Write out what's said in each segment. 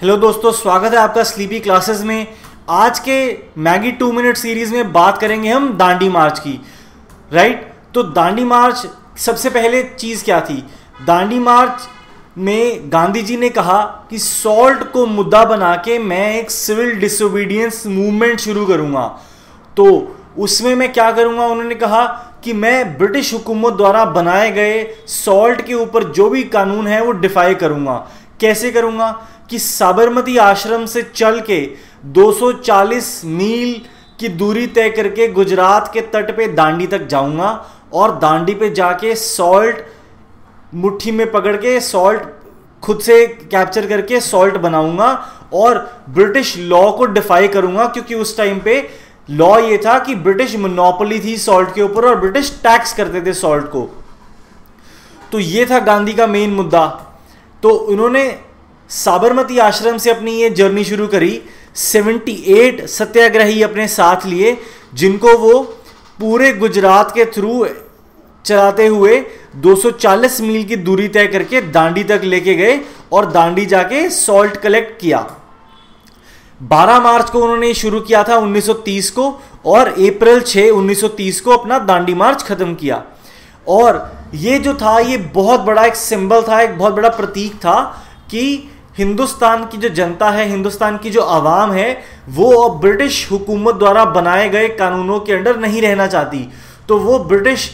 Hello दोस्तों, स्वागत है आपका स्लीपी क्लासेस में। आज के मैगी 2 मिनट सीरीज में बात करेंगे हम दांडी मार्च की। राइट, तो दांडी मार्च सबसे पहले चीज़ क्या थी? दांडी मार्च में गांधी जी ने कहा कि सॉल्ट को मुद्दा बना के मैं एक सिविल डिसोबीडियंस मूवमेंट शुरू करूंगा। तो उसमें मैं क्या करूंगा? उन्होंने कहा कि मैं ब्रिटिश हुकूमत द्वारा बनाए गए सॉल्ट के ऊपर जो भी कानून है वो डिफाई करूंगा। कैसे करूंगा? कि साबरमती आश्रम से चल के 240 मील की दूरी तय करके गुजरात के तट पे दांडी तक जाऊंगा और दांडी पे जाके सॉल्ट मुट्ठी में पकड़ के सॉल्ट खुद से कैप्चर करके सॉल्ट बनाऊंगा और ब्रिटिश लॉ को डिफाई करूंगा, क्योंकि उस टाइम पे लॉ ये था कि ब्रिटिश मोनोपोली थी सॉल्ट के ऊपर और ब्रिटिश टैक्स करते थे सॉल्ट को। तो ये था गांधी का मेन मुद्दा। तो उन्होंने साबरमती आश्रम से अपनी ये जर्नी शुरू करी। 78 सत्याग्रही अपने साथ लिए, जिनको वो पूरे गुजरात के थ्रू चलाते हुए 240 मील की दूरी तय करके दांडी तक लेके गए और दांडी जाके सॉल्ट कलेक्ट किया। 12 मार्च को उन्होंने शुरू किया था 1930 को, और अप्रैल 6 1930 को अपना दांडी मार्च खत्म किया। और ये जो था, ये बहुत बड़ा एक सिंबल था, एक बहुत बड़ा प्रतीक था कि हिंदुस्तान की जो जनता है, हिंदुस्तान की जो आवाम है, वो अब ब्रिटिश हुकूमत द्वारा बनाए गए कानूनों के अंडर नहीं रहना चाहती। तो वो ब्रिटिश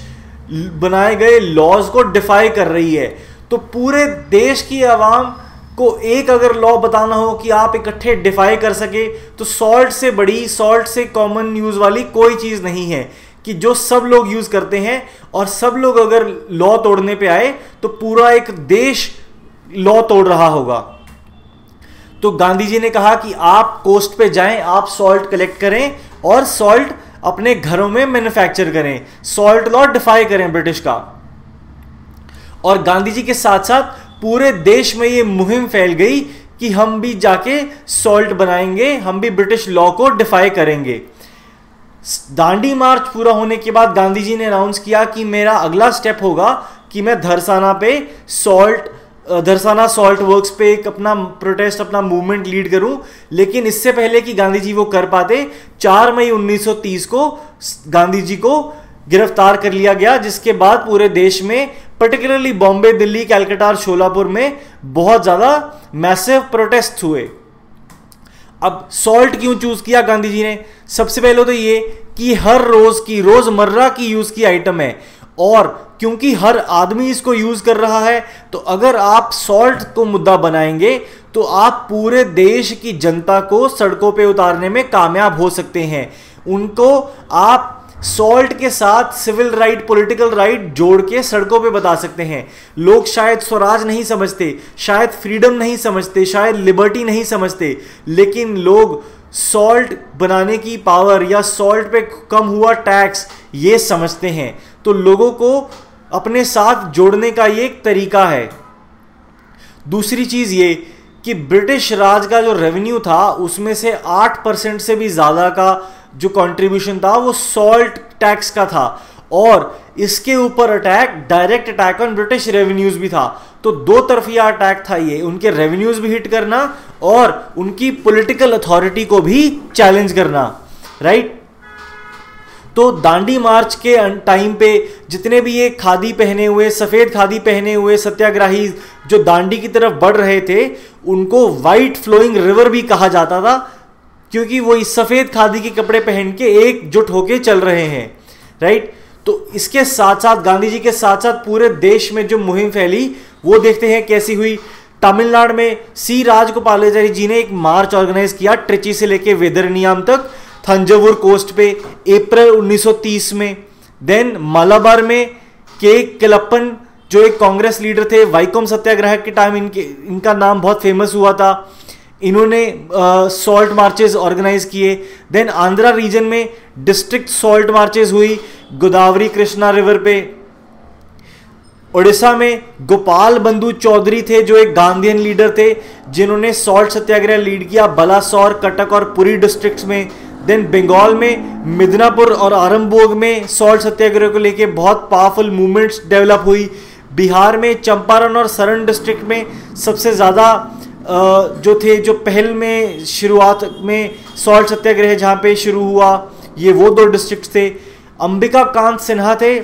बनाए गए लॉज को डिफाई कर रही है। तो पूरे देश की आवाम को एक अगर लॉ बताना हो कि आप इकट्ठे डिफाई कर सके, तो सॉल्ट से बड़ी, सॉल्ट से कॉमन यूज वाली कोई चीज नहीं है कि जो सब लोग यूज करते हैं। और सब लोग अगर लॉ तोड़ने पे आए तो पूरा एक देश लॉ तोड़ रहा होगा। तो गांधी जी ने कहा कि आप कोस्ट पे जाएं, आप सॉल्ट कलेक्ट करें और सॉल्ट अपने घरों में मैन्युफैक्चर करें, सॉल्ट लॉ डिफाई करें ब्रिटिश का। और गांधी जी के साथ साथ पूरे देश में ये मुहिम फैल गई कि हम भी जाके सॉल्ट बनाएंगे, हम भी ब्रिटिश लॉ को डिफाई करेंगे। दांडी मार्च पूरा होने के बाद गांधी जी ने अनाउंस किया कि मेरा अगला स्टेप होगा कि मैं धरसाना सॉल्ट वर्क्स पे एक अपना प्रोटेस्ट, अपना मूवमेंट लीड करूं। लेकिन इससे पहले कि गांधी जी वो कर पाते, 4 मई 1930 को गांधी जी को गिरफ्तार कर लिया गया, जिसके बाद पूरे देश में, पर्टिकुलरली बॉम्बे, दिल्ली, कलकत्ता और शोलापुर में बहुत ज्यादा मैसिव प्रोटेस्ट हुए। अब सॉल्ट क्यों चूज किया गांधी जी ने? सबसे पहले तो ये कि हर रोज की, रोजमर्रा की यूज की आइटम है, और क्योंकि हर आदमी इसको यूज कर रहा है, तो अगर आप सॉल्ट को मुद्दा बनाएंगे तो आप पूरे देश की जनता को सड़कों पे उतारने में कामयाब हो सकते हैं। उनको आप सॉल्ट के साथ सिविल राइट, पॉलिटिकल राइट जोड़ के सड़कों पे बता सकते हैं। लोग शायद स्वराज नहीं समझते, शायद फ्रीडम नहीं समझते, शायद लिबर्टी नहीं समझते, लेकिन लोग सॉल्ट बनाने की पावर या सॉल्ट पे कम हुआ टैक्स ये समझते हैं। तो लोगों को अपने साथ जोड़ने का ये एक तरीका है। दूसरी चीज ये कि ब्रिटिश राज का जो रेवेन्यू था, उसमें से 8% से भी ज्यादा का जो कंट्रीब्यूशन था वो सॉल्ट टैक्स का था, और इसके ऊपर attack, direct attack on British revenues भी था। तो दो तरफिया अटैक था ये, उनके रेवेन्यूज भी हिट करना और उनकी पॉलिटिकल अथॉरिटी को भी चैलेंज करना। राइट, तो दांडी मार्च के टाइम पे जितने भी ये खादी पहने हुए, सफेद खादी पहने हुए सत्याग्रही जो दांडी की तरफ बढ़ रहे थे, उनको व्हाइट फ्लोइंग रिवर भी कहा जाता था, क्योंकि वो इस सफेद खादी के कपड़े पहन के एकजुट होके चल रहे हैं। राइट, तो इसके साथ साथ गांधी जी के साथ साथ पूरे देश में जो मुहिम फैली वो देखते हैं कैसी हुई। तमिलनाडु में सी राजगोपालाचारी जी ने एक मार्च ऑर्गेनाइज किया, ट्रिची से लेके वेदरनियाम तक, थंजावुर कोस्ट पे, अप्रैल 1930 में। देन मलाबार में के किलप्पन जो एक कांग्रेस लीडर थे, वाइकोम सत्याग्रह के टाइम इनका नाम बहुत फेमस हुआ था, इन्होंने सॉल्ट मार्चेस ऑर्गेनाइज किए। देन आंध्रा रीजन में डिस्ट्रिक्ट सॉल्ट मार्चेस हुई, गोदावरी कृष्णा रिवर पे। उड़ीसा में गोपाल बंधु चौधरी थे जो एक गांधीयन लीडर थे, जिन्होंने सॉल्ट सत्याग्रह लीड किया बलासोर, कटक और पुरी डिस्ट्रिक्ट्स में। देन बंगाल में मिदनापुर और आरंभोग में सॉल्ट सत्याग्रह को लेके बहुत पावरफुल मूवमेंट्स डेवलप हुई। बिहार में चंपारण और सरण डिस्ट्रिक्ट में सबसे ज़्यादा जो थे, जो पहल में शुरुआत में सॉल्ट सत्याग्रह जहाँ पे शुरू हुआ, ये वो 2 डिस्ट्रिक्ट थे। अंबिका कांत सिन्हा थे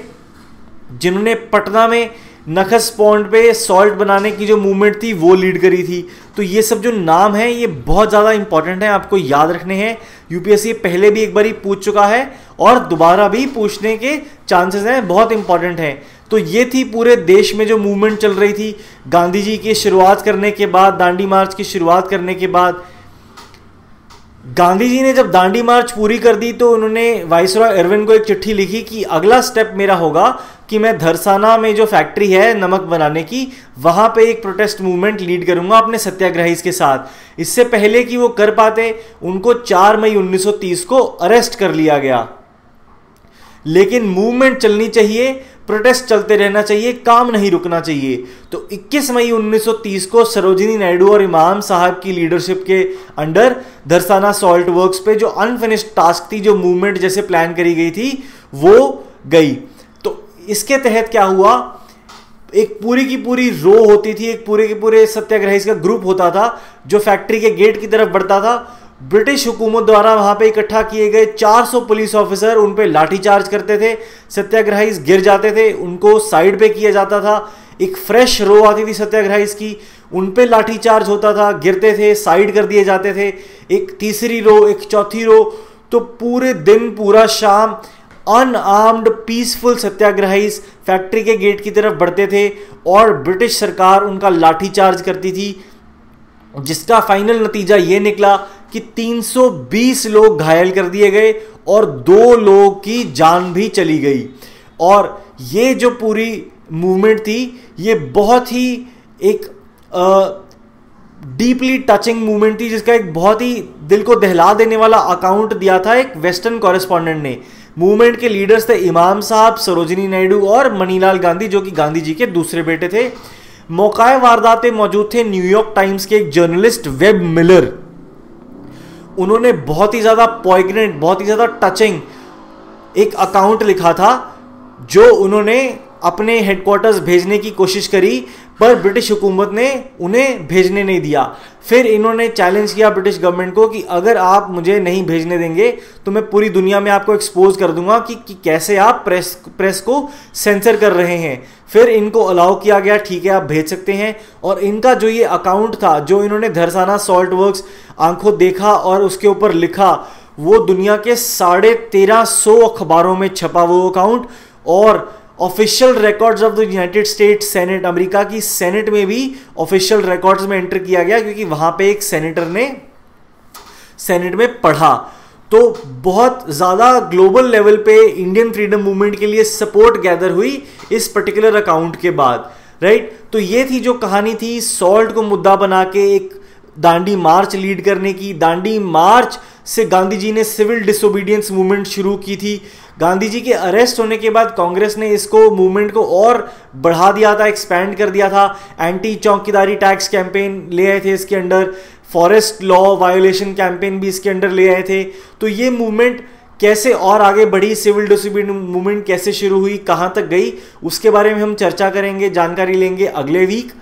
जिन्होंने पटना में नखस पॉन्ड पे सॉल्ट बनाने की जो मूवमेंट थी वो लीड करी थी। तो ये सब जो नाम है ये बहुत ज़्यादा इंपॉर्टेंट है, आपको याद रखने हैं। यूपीएससी पहले भी एक बार पूछ चुका है और दोबारा भी पूछने के चांसेस हैं, बहुत इंपॉर्टेंट है। तो ये थी पूरे देश में जो मूवमेंट चल रही थी गांधी जी की शुरुआत करने के बाद, दांडी मार्च की शुरुआत करने के बाद। गांधी जी ने जब दांडी मार्च पूरी कर दी तो उन्होंने वाइसरॉय इरविन को एक चिट्ठी लिखी कि अगला स्टेप मेरा होगा कि मैं धरसाना में जो फैक्ट्री है नमक बनाने की, वहां पे एक प्रोटेस्ट मूवमेंट लीड करूंगा अपने सत्याग्रही के साथ। इससे पहले कि वो कर पाते, उनको 4 मई 1930 को अरेस्ट कर लिया गया। लेकिन मूवमेंट चलनी चाहिए, प्रोटेस्ट चलते रहना चाहिए, काम नहीं रुकना चाहिए। तो 21 मई 1930 को सरोजिनी नायडू और इमाम साहब की लीडरशिप के अंडर धरसाना सॉल्ट वर्क्स पे जो अनफिनिश्ड टास्क थी, जो मूवमेंट जैसे प्लान करी गई थी, वो गई। तो इसके तहत क्या हुआ, एक पूरी की पूरी रो होती थी, एक पूरे के पूरे सत्याग्रही का ग्रुप होता था जो फैक्ट्री के गेट की तरफ बढ़ता था। ब्रिटिश हुकूमत द्वारा वहां पे इकट्ठा किए गए 400 पुलिस ऑफिसर उन पे लाठीचार्ज करते थे, सत्याग्रही गिर जाते थे, उनको साइड पे किया जाता था। एक फ्रेश रो आती थी सत्याग्रही की, उन पे लाठीचार्ज होता था, गिरते थे, साइड कर दिए जाते थे। एक तीसरी रो, एक चौथी रो, तो पूरे दिन पूरा शाम अनआर्म्ड पीसफुल सत्याग्रही फैक्ट्री के गेट की तरफ बढ़ते थे और ब्रिटिश सरकार उनका लाठीचार्ज करती थी, जिसका फाइनल नतीजा ये निकला कि 320 लोग घायल कर दिए गए और 2 लोगों की जान भी चली गई। और ये जो पूरी मूवमेंट थी ये बहुत ही एक डीपली टचिंग मूवमेंट थी, जिसका एक बहुत ही दिल को दहला देने वाला अकाउंट दिया था एक वेस्टर्न कॉरेस्पॉन्डेंट ने। मूवमेंट के लीडर्स थे इमाम साहब, सरोजिनी नायडू और मनीलाल गांधी, जो कि गांधी जी के दूसरे बेटे थे। मौकाए वारदात पे मौजूद थे न्यूयॉर्क टाइम्स के एक जर्नलिस्ट वेब मिलर। उन्होंने बहुत ही ज्यादा पॉइग्नेंट, बहुत ही ज्यादा टचिंग एक अकाउंट लिखा था, जो उन्होंने अपने हेडक्वार्टर्स भेजने की कोशिश करी, पर ब्रिटिश हुकूमत ने उन्हें भेजने नहीं दिया। फिर इन्होंने चैलेंज किया ब्रिटिश गवर्नमेंट को कि अगर आप मुझे नहीं भेजने देंगे तो मैं पूरी दुनिया में आपको एक्सपोज कर दूंगा कि कैसे आप प्रेस को सेंसर कर रहे हैं। फिर इनको अलाउ किया गया, ठीक है आप भेज सकते हैं। और इनका जो ये अकाउंट था, जो इन्होंने धरसाना सॉल्ट वर्क्स आंखों देखा और उसके ऊपर लिखा, वो दुनिया के 1350 अखबारों में छपा वो अकाउंट, और official records of the United states senate, America की सेनेट में भी ऑफिशियल रिकॉर्ड्स में एंटर किया गया, क्योंकि वहां पे एक सेनेटर ने सेनेट में पढ़ा। तो बहुत ज़्यादा ग्लोबल लेवल पे इंडियन फ्रीडम मूवमेंट के लिए सपोर्ट गैदर हुई इस पर्टिकुलर अकाउंट के बाद, राइट। तो ये थी जो कहानी थी सॉल्ट को मुद्दा बना के एक दांडी मार्च लीड करने की। दांडी मार्च से गांधी जी ने सिविल डिसोबीडियंस मूवमेंट शुरू की थी। गांधी जी के अरेस्ट होने के बाद कांग्रेस ने इसको मूवमेंट को और बढ़ा दिया था, एक्सपैंड कर दिया था। एंटी चौकीदारी टैक्स कैंपेन ले आए थे इसके under, forest law violation campaign भी इसके अंडर ले आए थे। तो ये मूवमेंट कैसे और आगे बढ़ी, सिविल डिसोबीडियंस मूवमेंट कैसे शुरू हुई, कहाँ तक गई, उसके बारे में हम चर्चा करेंगे, जानकारी लेंगे अगले वीक,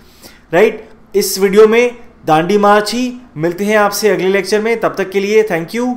राइट। इस वीडियो में दांडी मार्च ही। मिलते हैं आपसे अगले लेक्चर में, तब तक के लिए थैंक यू।